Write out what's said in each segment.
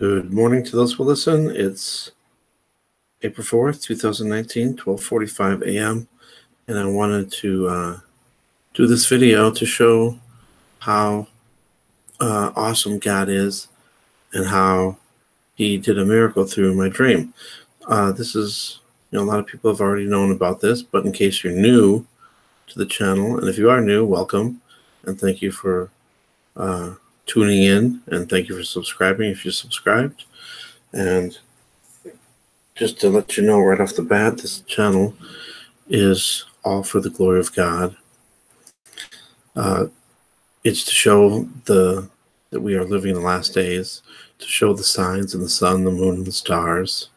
Good morning to those who listen. It's April 4th, 2019, 12:45 a.m. And I wanted to do this video to show how awesome God is and how He did a miracle through my dream. This is, a lot of people have already known about this, but in case you're new to the channel, and if you are new, welcome, and thank you for tuning in, and thank you for subscribing if you subscribed. And just to let you know right off the bat, this channel is all for the glory of God. It's to show that we are living in the last days, to show the signs in the sun, the moon, and the stars,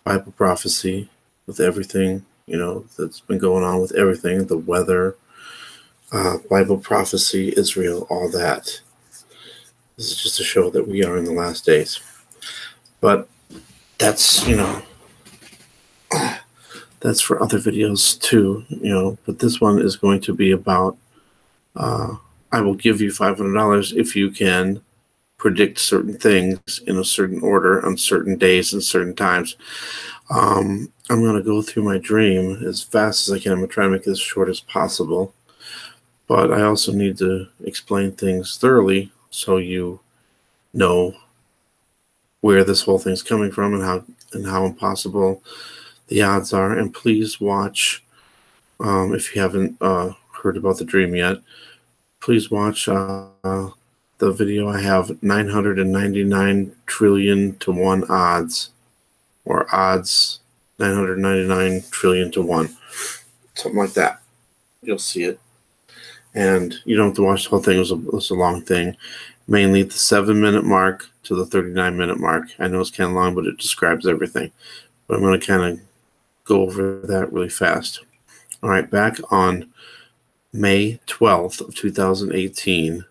Bible prophecy with everything, that's been going on with everything, the weather, Bible prophecy, Israel, all that. This is just to show that we are in the last days. But that's, that's for other videos too, but this one is going to be about, I will give you $500 if you can predict certain things in a certain order on certain days and certain times. I'm going to go through my dream as fast as I can. I'm going to try to make this as short as possible, but I also need to explain things thoroughly so you know where this whole thing's coming from and how impossible the odds are. And please watch, if you haven't heard about the dream yet, please watch the video. I have 999 trillion to 1 odds, or odds 999 trillion to 1, something like that. You'll see it, and you don't have to watch the whole thing. It was a long thing, mainly at the 7-minute mark to the 39-minute mark. I know it's kind of long, but it describes everything. But I'm going to kind of go over that really fast. All right, back on May 12th of 2018,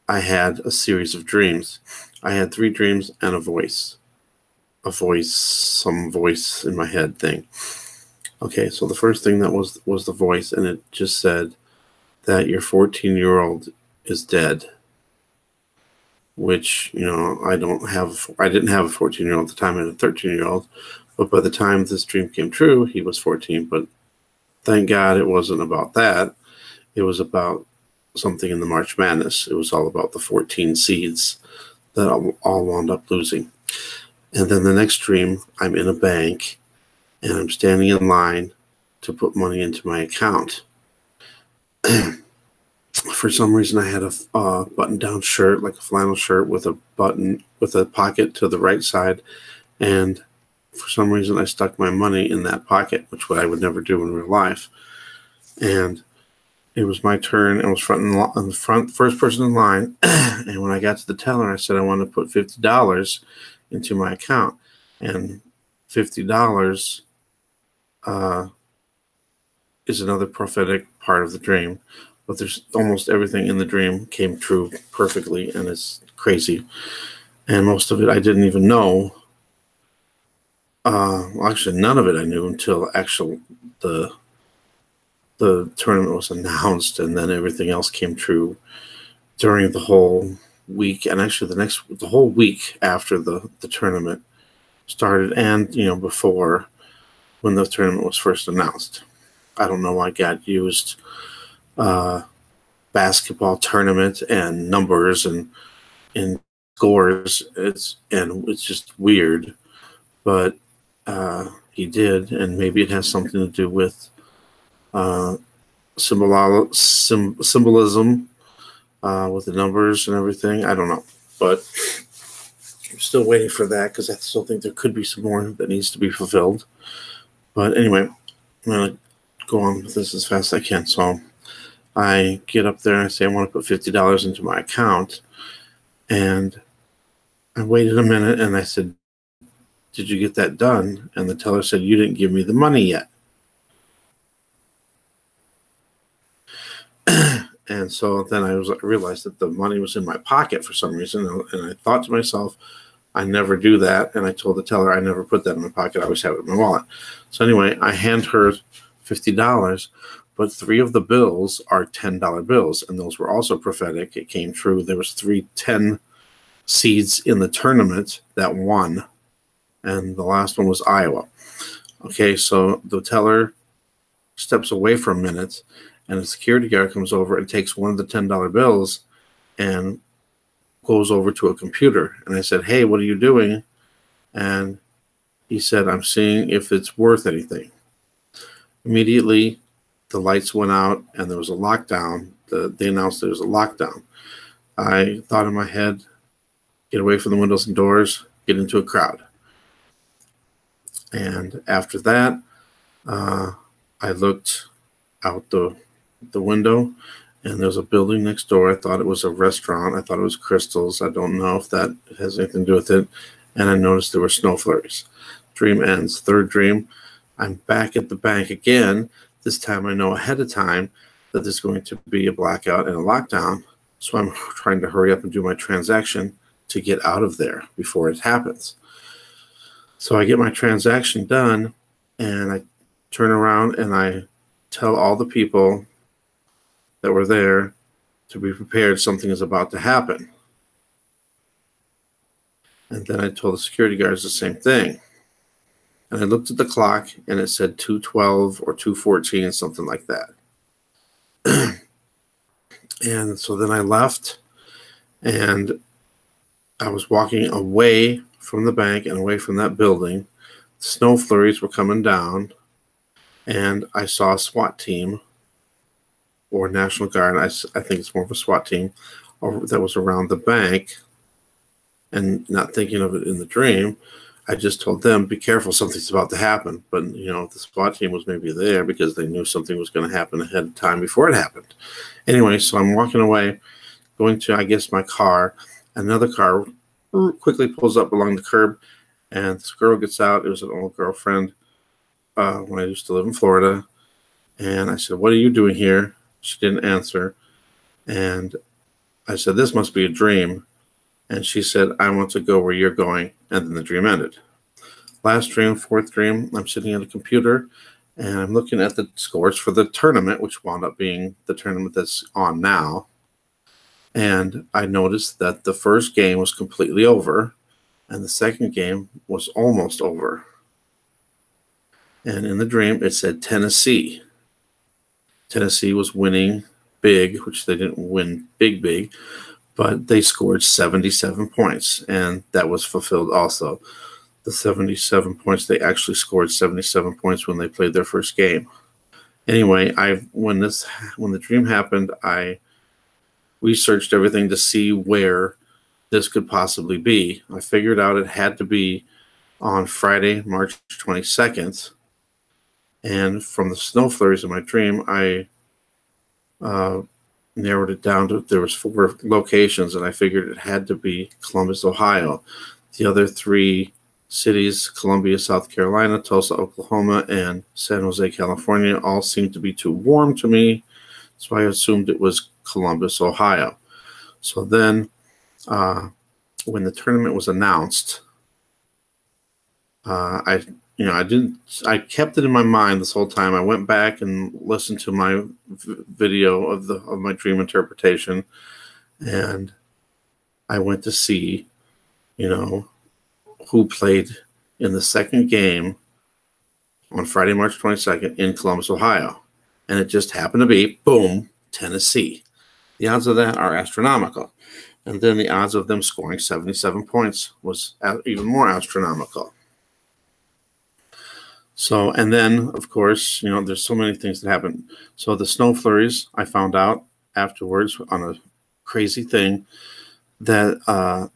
I had a series of dreams. I had 3 dreams and some voice in my head thing. Okay, so the first thing that was the voice, and it just said that your 14-year-old is dead, which, I didn't have a 14-year-old at the time. I had a 13-year-old, but by the time this dream came true, he was 14. But thank God it wasn't about that. It was about something in the March Madness. It was all about the 14 seeds that all wound up losing. And then the next dream, I'm in a bank, and I'm standing in line to put money into my account. For some reason, I had a button-down shirt, like a flannel shirt with a button with a pocket to the right side, and for some reason, I stuck my money in that pocket, which I would never do in real life. And it was my turn. I was first person in line, and when I got to the teller, I said I want to put $50 into my account, and $50 is another prophetic part of the dream. But there's almost everything in the dream came true perfectly, and it's crazy. And most of it I didn't even know. Well, actually, none of it I knew until the tournament was announced, and then everything else came true during the whole week, and actually the whole week after the tournament started, and before, when the tournament was first announced. I don't know why God used basketball tournament and numbers and scores. It's just weird, but he did, and maybe it has something to do with symbolism with the numbers and everything. I don't know, but I'm still waiting for that, because I still think there could be some more that needs to be fulfilled. But anyway, I'm going to go on with this as fast as I can. So I get up there and I say I want to put $50 into my account, and I waited a minute and I said, "Did you get that done?" And the teller said, "You didn't give me the money yet." And so then I realized that the money was in my pocket for some reason, and I thought to myself, I never do that. And I told the teller I never put that in my pocket. I always have it in my wallet. So anyway, I hand her $50, but 3 of the bills are $10 bills, and those were also prophetic. It came true. There was 3 $10 seeds in the tournament that won, and the last one was Iowa. Okay, so the teller steps away for a minute, and a security guard comes over and takes one of the $10 bills and goes over to a computer. And I said, "Hey, what are you doing?" And he said, "I'm seeing if it's worth anything." Immediately, the lights went out and there was a lockdown. They announced there was a lockdown. I thought in my head, get away from the windows and doors, get into a crowd. And after that, I looked out the window, and there's a building next door. I thought it was a restaurant. I thought it was Crystals. I don't know if that has anything to do with it. And I noticed there were snow flurries. Dream ends. Third dream, I'm back at the bank again. This time I know ahead of time that there's going to be a blackout and a lockdown. So I'm trying to hurry up and do my transaction to get out of there before it happens. So I get my transaction done, and I turn around and I tell all the people that were there to be prepared. Something is about to happen. And then I told the security guards the same thing. And I looked at the clock, and it said 2:12 or 2:14, something like that. And so then I left, and I was walking away from the bank and away from that building. Snow flurries were coming down, and I saw a SWAT team or National Guard. I think it's more of a SWAT team that was around the bank. And not thinking of it in the dream, I just told them, be careful, something's about to happen. But, the SWAT team was maybe there because they knew something was going to happen ahead of time before it happened. Anyway, so I'm walking away, going to, I guess, my car. Another car quickly pulls up along the curb, and this girl gets out. It was an old girlfriend when I used to live in Florida. And I said, "What are you doing here?" She didn't answer. And I said, "This must be a dream." And she said, "I want to go where you're going." And then the dream ended. Last dream, fourth dream, I'm sitting at a computer, and I'm looking at the scores for the tournament, which wound up being the tournament that's on now. And I noticed that the first game was completely over, and the second game was almost over. And in the dream, it said Tennessee. Tennessee was winning big, which they didn't win big, but they scored 77 points, and that was fulfilled also. The 77 points, they actually scored 77 points when they played their first game. Anyway, when the dream happened, I researched everything to see where this could possibly be. I figured out it had to be on Friday, March 22nd. And from the snow flurries in my dream, I narrowed it down to, there was 4 locations, and I figured it had to be Columbus, Ohio. The other 3 cities, Columbia, South Carolina, Tulsa, Oklahoma, and San Jose, California, all seemed to be too warm to me, so I assumed it was Columbus, Ohio. So then, when the tournament was announced, I kept it in my mind this whole time. I went back and listened to my video of my dream interpretation, and I went to see, who played in the second game on Friday, March 22nd in Columbus, Ohio. And it just happened to be, boom, Tennessee. The odds of that are astronomical. And then the odds of them scoring 77 points was even more astronomical. So, and then, of course, there's so many things that happen. So the snow flurries, I found out afterwards on a crazy thing that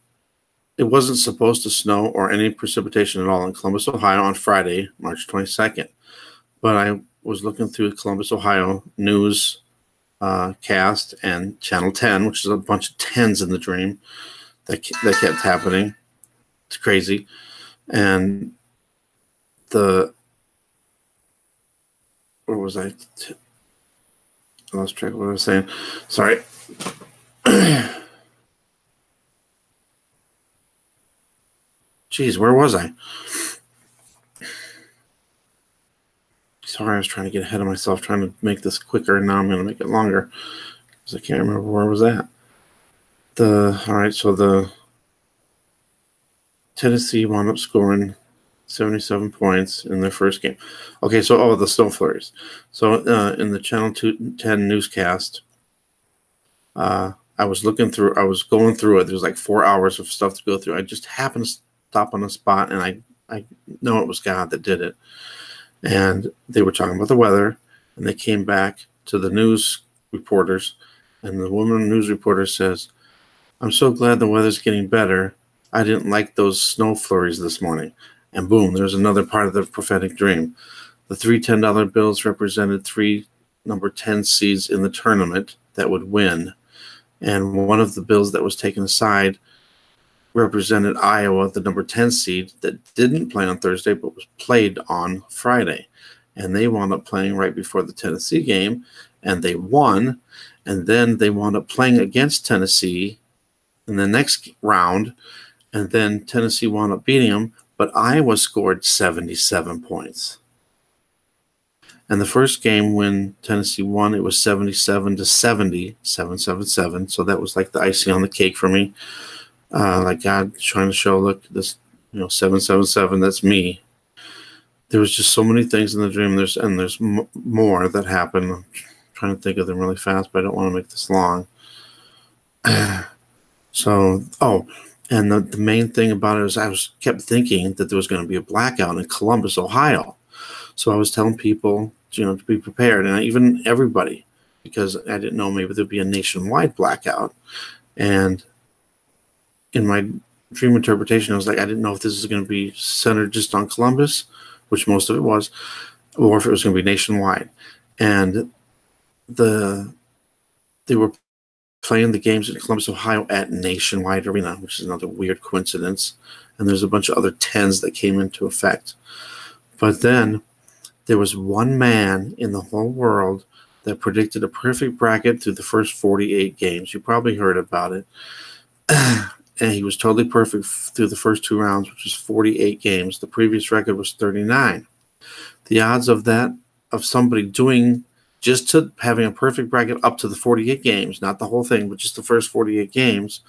it wasn't supposed to snow or any precipitation at all in Columbus, Ohio on Friday, March 22nd. But I was looking through Columbus, Ohio news cast and Channel 10, which is a bunch of 10s in the dream that kept happening. It's crazy. And where was I? I lost track of what I was saying. Sorry. Jeez, where was I? Sorry, I was trying to get ahead of myself, trying to make this quicker, and now I'm going to make it longer because I can't remember where I was at. All right, so Tennessee wound up scoring 77 points in their first game. Okay, so the snow flurries. So in the Channel 10 newscast, I was going through it. There's like 4 hours of stuff to go through. I just happened to stop on a spot, and I know it was God that did it. And they were talking about the weather, and they came back to the news reporters, and the woman news reporter says, "I'm so glad the weather's getting better. I didn't like those snow flurries this morning." And boom, there's another part of the prophetic dream. The three $10 bills represented 3 number 10 seeds in the tournament that would win. And one of the bills that was taken aside represented Iowa, the number 10 seed that didn't play on Thursday but was played on Friday. And they wound up playing right before the Tennessee game, and they won. And then they wound up playing against Tennessee in the next round, and then Tennessee wound up beating them, but Iowa scored 77 points. And the first game when Tennessee won, it was 77-70, 7-7-7. So that was like the icing on the cake for me. Like God trying to show, look, this, 7-7-7, that's me. There was just so many things in the dream. There's more that happened. I'm trying to think of them really fast, but I don't want to make this long. And the main thing about it is I kept thinking that there was going to be a blackout in Columbus, Ohio. So I was telling people, to be prepared, and even everybody, because I didn't know maybe there'd be a nationwide blackout. And in my dream interpretation, I was like, I didn't know if this is going to be centered just on Columbus, which most of it was, or if it was going to be nationwide. And they were playing the games in Columbus, Ohio at Nationwide Arena, which is another weird coincidence. And there's a bunch of other 10s that came into effect. But then there was one man in the whole world that predicted a perfect bracket through the first 48 games. You probably heard about it. And he was totally perfect through the first 2 rounds, which is 48 games. The previous record was 39. The odds of somebody doing just to having a perfect bracket up to the 48 games, not the whole thing, but just the first 48 games,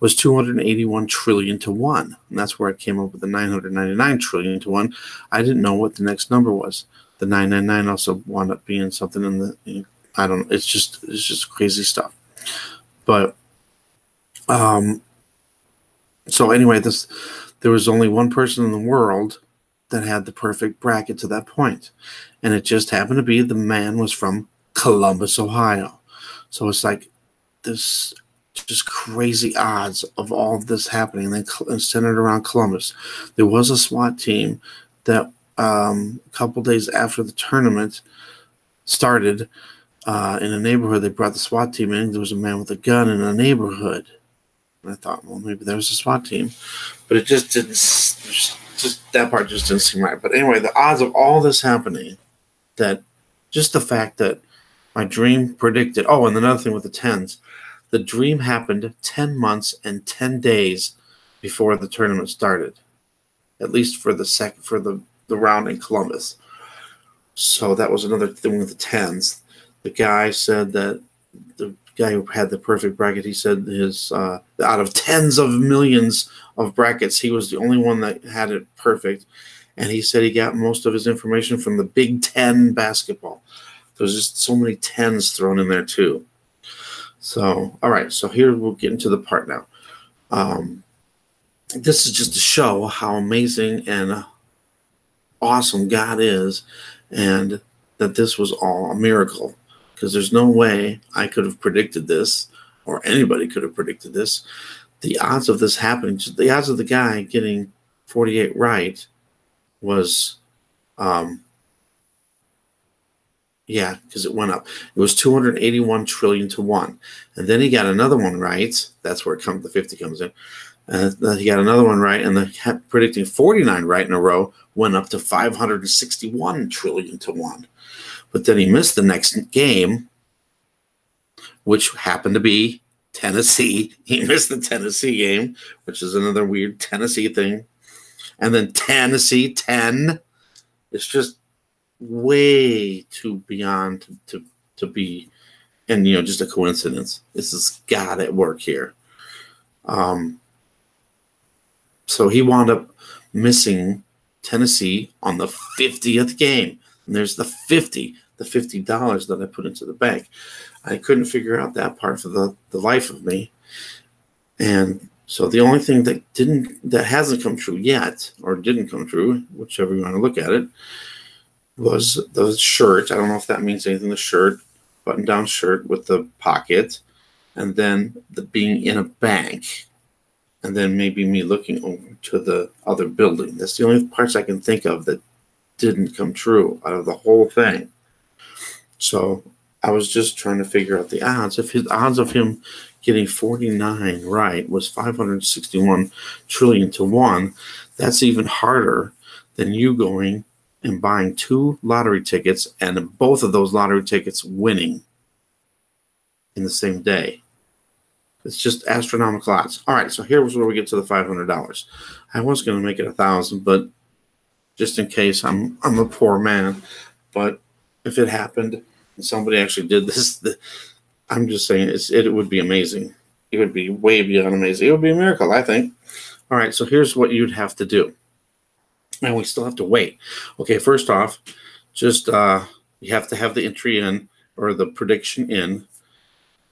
was 281 trillion to 1. And that's where I came up with the 999 trillion to 1. I didn't know what the next number was. The 999 also wound up being something in the, I don't know. It's just crazy stuff. But, so anyway, there was only one person in the world that had the perfect bracket to that point. And it just happened to be the man was from Columbus, Ohio. So it's like this just crazy odds of all of this happening, and then centered around Columbus. There was a SWAT team that a couple days after the tournament started in a neighborhood. They brought the SWAT team in. There was a man with a gun in a neighborhood. And I thought, well, maybe there was a SWAT team. But it just didn't, that part just didn't seem right. But anyway, the odds of all this happening, that just the fact that my dream predicted, and another thing with the 10s, the dream happened 10 months and 10 days before the tournament started, at least for the round in Columbus. So that was another thing with the 10s. The guy said that the guy who had the perfect bracket, he said his out of tens of millions of brackets, he was the only one that had it perfect. And he said he got most of his information from the Big Ten basketball. There's just so many 10s thrown in there too. So, all right. So here we'll get into the part now. This is just to show how amazing and awesome God is, and that this was all a miracle, because there's no way I could have predicted this, or anybody could have predicted this. The odds of this happening, the odds of the guy getting 48 right was, because it went up. It was 281 trillion to 1. And then he got another one right. That's where the 50 comes in. Then he got another one right, and predicting 49 right in a row went up to 561 trillion to 1. But then he missed the next game, which happened to be Tennessee. He missed the Tennessee game, which is another weird Tennessee thing. And then Tennessee 10. It's just way too beyond to be, and just a coincidence. This is God at work here. So he wound up missing Tennessee on the 50th game. And there's the $50 that I put into the bank. I couldn't figure out that part for the life of me. And so the only thing that hasn't come true yet, or didn't come true, whichever you want to look at it, was the shirt. I don't know if that means anything. The shirt, button-down shirt with the pocket, and then the being in a bank, and then maybe me looking over to the other building. That's the only parts I can think of that didn't come true out of the whole thing. So I was just trying to figure out the odds. If his odds of him getting 49 right was 561 trillion to 1, that's even harder than you going and buying 2 lottery tickets and both of those lottery tickets winning in the same day. It's just astronomical odds. All right, so here's where we get to the $500. I was going to make it 1,000, but just in case, I'm a poor man. But if it happened and somebody actually did this, I'm just saying it would be amazing. It would be way beyond amazing. It would be a miracle, I think. All right, so here's what you'd have to do. And we still have to wait. Okay, first off, just you have to have the entry in, or the prediction in,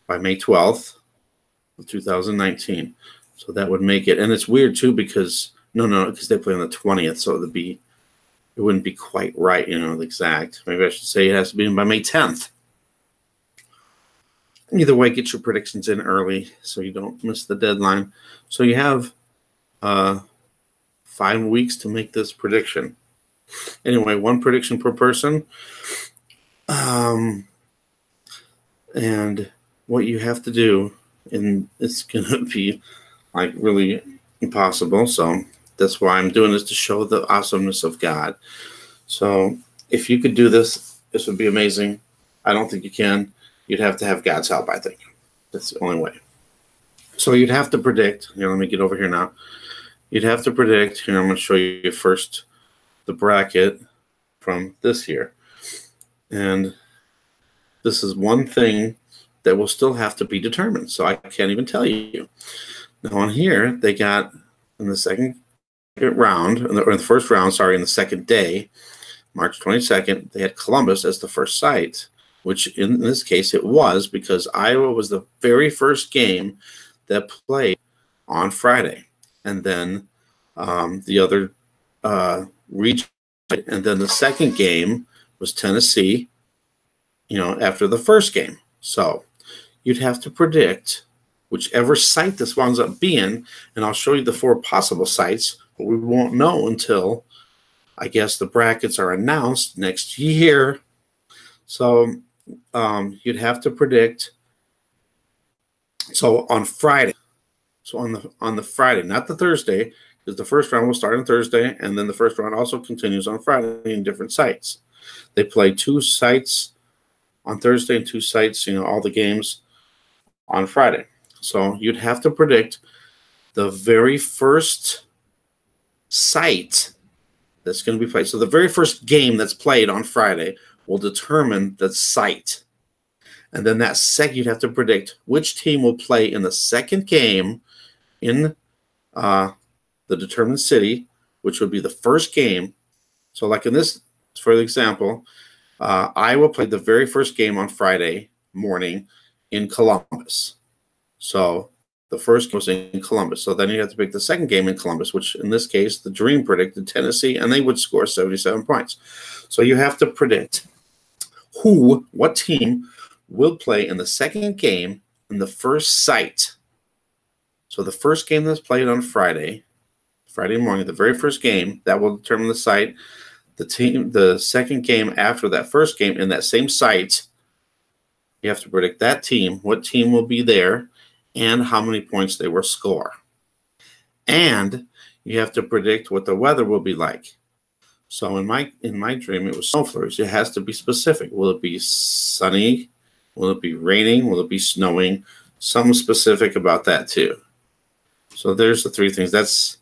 by May 12th of 2019. So that would make it. And it's weird, too, because because they play on the 20th, so it wouldn't be quite right, the exact. Maybe I should say it has to be in by May 10th. Either way, get your predictions in early so you don't miss the deadline. So you have 5 weeks to make this prediction. Anyway, 1 prediction per person. And what you have to do, and it's going to be like really impossible. So that's why I'm doing this, to show the awesomeness of God. So if you could do this, this would be amazing. I don't think you can. You'd have to have God's help, I think. That's the only way. So you'd have to predict. Let me get over here now. You'd have to predict. I'm going to show you first the bracket from this here. And this is one thing that will still have to be determined. So I can't even tell you. Now on here, they got in the second round, or in the first round, sorry, in the second day, March 22nd, they had Columbus as the first site, which in this case it was, because Iowa was the very first game that played on Friday. And then the other region, and then the second game was Tennessee, after the first game. So you'd have to predict whichever site this winds up being, and I'll show you the 4 possible sites, but we won't know until, I guess, the brackets are announced next year. So you'd have to predict. So on Friday, on the Friday, not the Thursday, because the first round will start on Thursday, and then the first round also continues on Friday in different sites. They play 2 sites on Thursday and 2 sites, all the games on Friday. So you'd have to predict the very first site that's going to be played. So the very first game that's played on Friday will determine the site. And then that second, you'd have to predict which team will play in the second game in the determined city, which would be the first game. So like in this, for example, Iowa played the very first game on Friday morning in Columbus. So the first game was in Columbus. So then you have to pick the second game in Columbus, which in this case, the Dream predicted Tennessee, and they would score 77 points. So you have to predict what team will play in the second game in the first site. So the first game that's played on Friday morning, the very first game, that will determine the site. The second game after that first game in that same site, you have to predict that team, what team will be there, and how many points they will score. And you have to predict what the weather will be like. So in my dream, it was snow flurries. It has to be specific. Will it be sunny? Will it be raining? Will it be snowing? Something specific about that too. So there's the 3 things. There's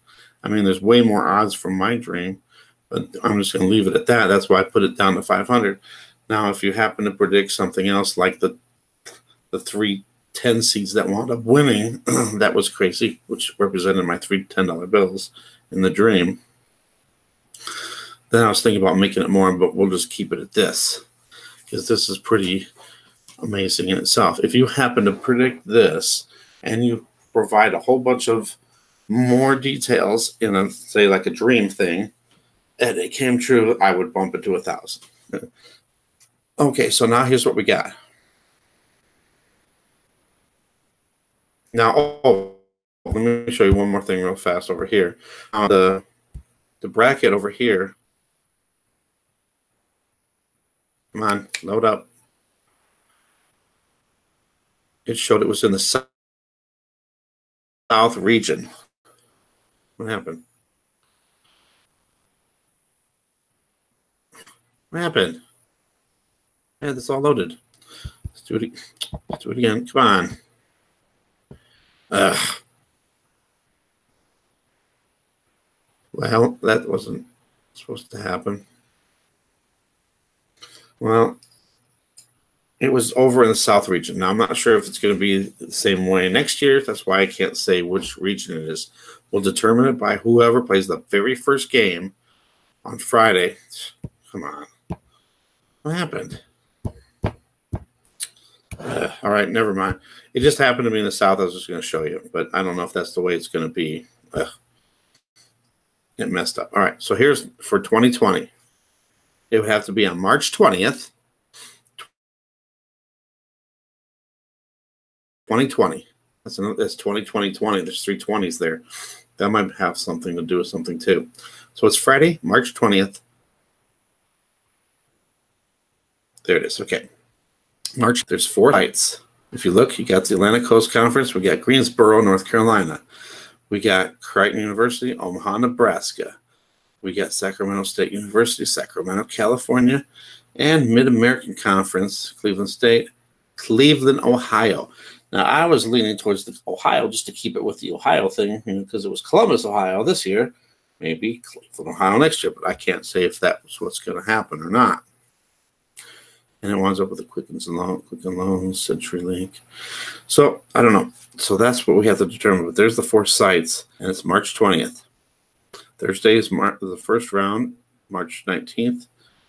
way more odds from my dream, but I'm just going to leave it at that. That's why I put it down to 500. Now, if you happen to predict something else like the 3 10 seeds that wound up winning. That was crazy, which represented my three $10 bills in the dream. Then I was thinking about making it more, but we'll just keep it at this, because this is pretty amazing in itself. If you happen to predict this and you provide a whole bunch of more details in a, say, like a dream thing, and it came true, I would bump it to 1,000. Okay, so now here's what we got. Now, let me show you one more thing real fast over here. The bracket over here. Come on, load up. It showed it was in the south region. What happened? What happened? I had this all loaded. Let's do it. Let's do it again. Come on. Well, that wasn't supposed to happen. Well, it was over in the south region. Now, I'm not sure if it's going to be the same way next year. That's why I can't say which region it is. We'll determine it by whoever plays the very first game on Friday. Come on. What happened? All right, never mind. It just happened to be in the south. I was just going to show you, but I don't know if that's the way it's going to be. It messed up. All right, so here's for 2020. It would have to be on March 20th, 2020. That's 2020. There's 3 20s there. That might have something to do with something too. So it's Friday, March 20th. There it is. Okay. March, there's 4 sites. If you look, you got the Atlantic Coast Conference. We got Greensboro, North Carolina. We got Creighton University, Omaha, Nebraska. We got Sacramento State University, Sacramento, California, and Mid-American Conference, Cleveland State, Cleveland, Ohio. Now, I was leaning towards the Ohio just to keep it with the Ohio thing, because it was Columbus, Ohio this year. Maybe Cleveland, Ohio next year, but I can't say if that's what's going to happen or not. And it winds up with the Quicken Loans, CenturyLink. So, I don't know. So that's what we have to determine. But there's the 4 sites, and it's March 20th. Thursday is the first round, March 19th,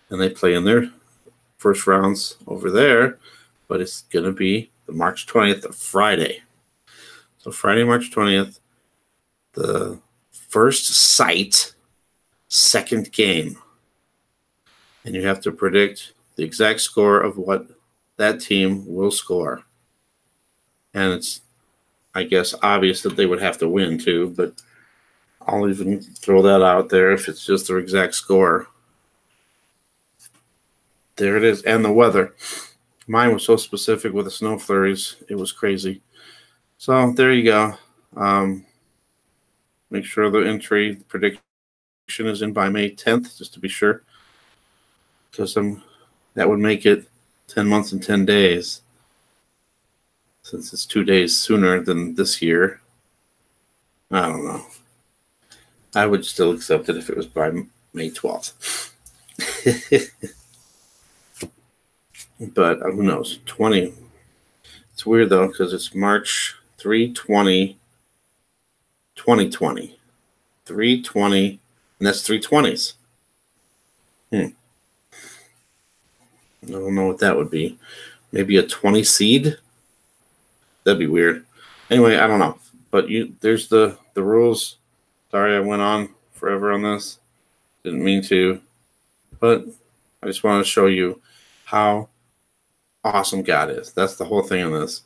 and they play in their first rounds over there, but it's going to be the March 20th of Friday. So Friday, March 20th, the first site, second game. And you have to predict the exact score of what that team will score. And it's, I guess, obvious that they would have to win too, but I'll even throw that out there if it's just their exact score. There it is. And the weather. Mine was so specific with the snow flurries. It was crazy. So there you go. Make sure the entry prediction is in by May 10th, just to be sure. Because that would make it 10 months and 10 days. Since it's 2 days sooner than this year. I don't know. I would still accept it if it was by May 12th. But who knows? 20. It's weird, though, because it's March 3/20, 2020. 3/20, and that's 3/20s. I don't know what that would be. Maybe a 20 seed? That'd be weird. Anyway, I don't know. But there's the rules. Sorry I went on forever on this. Didn't mean to. But I just want to show you how awesome God is. That's the whole thing on this.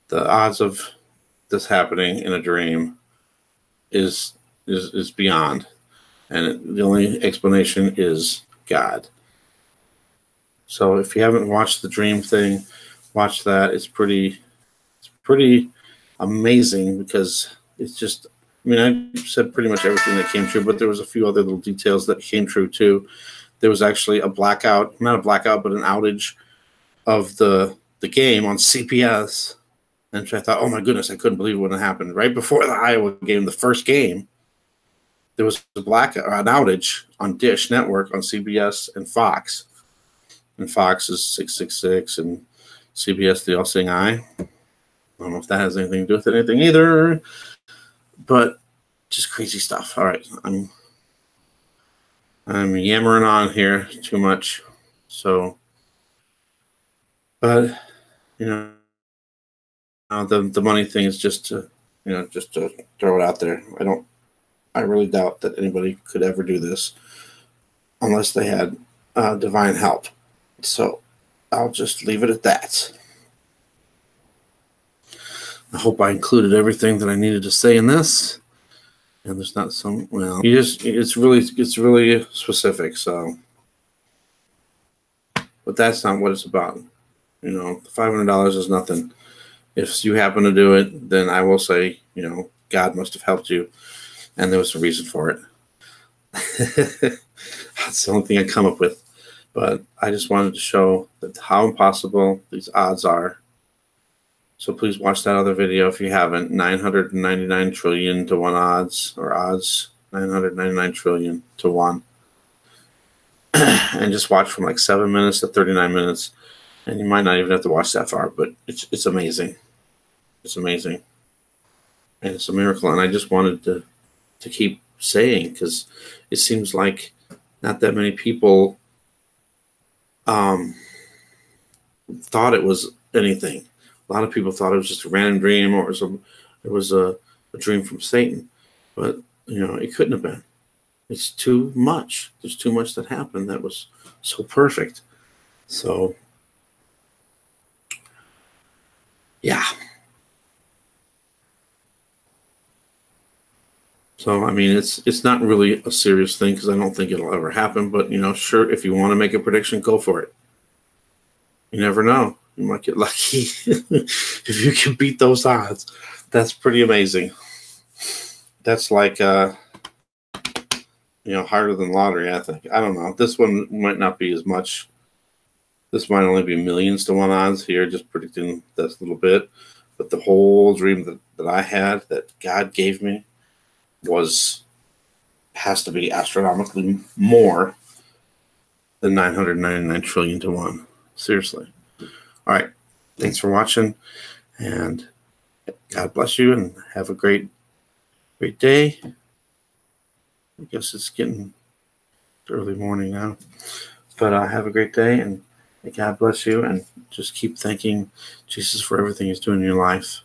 The odds of this happening in a dream is beyond. And the only explanation is God. So if you haven't watched the dream thing, watch that. It's pretty amazing, because it's just, I mean, I said pretty much everything that came true, but there was a few other little details that came true too. There was actually a blackout, not a blackout, but an outage of the game on CBS. And I thought, oh my goodness, I couldn't believe it when it happened. Right before the Iowa game, the first game, there was an outage on Dish Network on CBS and Fox. And Fox is 666 and CBS, they all sing I. I don't know if that has anything to do with anything either, but just crazy stuff. All right, I'm yammering on here too much, so, but you know, the money thing is just to, just to throw it out there. I really doubt that anybody could ever do this unless they had divine help. So I'll just leave it at that. I hope I included everything that I needed to say in this. And there's not some, well, it's really specific. So, but that's not what it's about. The $500 is nothing. If you happen to do it, then I will say, God must have helped you, and there was a reason for it. That's the only thing I come up with. But I just wanted to show that how impossible these odds are. So please watch that other video if you haven't. 999 trillion to 1 odds, 999 trillion to 1. And just watch from like 7 minutes to 39 minutes. And you might not even have to watch that far, but it's amazing. It's amazing. And it's a miracle. And I just wanted to keep saying, because it seems like not that many people thought it was anything. A lot of people thought it was just a random dream, or it was a dream from Satan. But, it couldn't have been. It's too much. There's too much that happened that was so perfect. So, yeah. So, I mean, it's not really a serious thing, because I don't think it'll ever happen. But, sure, if you want to make a prediction, go for it. You never know. You might get lucky. If you can beat those odds, that's pretty amazing. That's like, harder than lottery, I think. I don't know. This one might not be as much. This might only be millions to 1 odds here, just predicting this little bit. But the whole dream that I had, that God gave me, has to be astronomically more than 999 trillion to 1. Seriously. All right. Thanks for watching, and God bless you, and have a great day. I guess it's getting early morning now, but have a great day, and God bless you, and just keep thanking Jesus for everything he's doing in your life.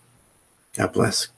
God bless.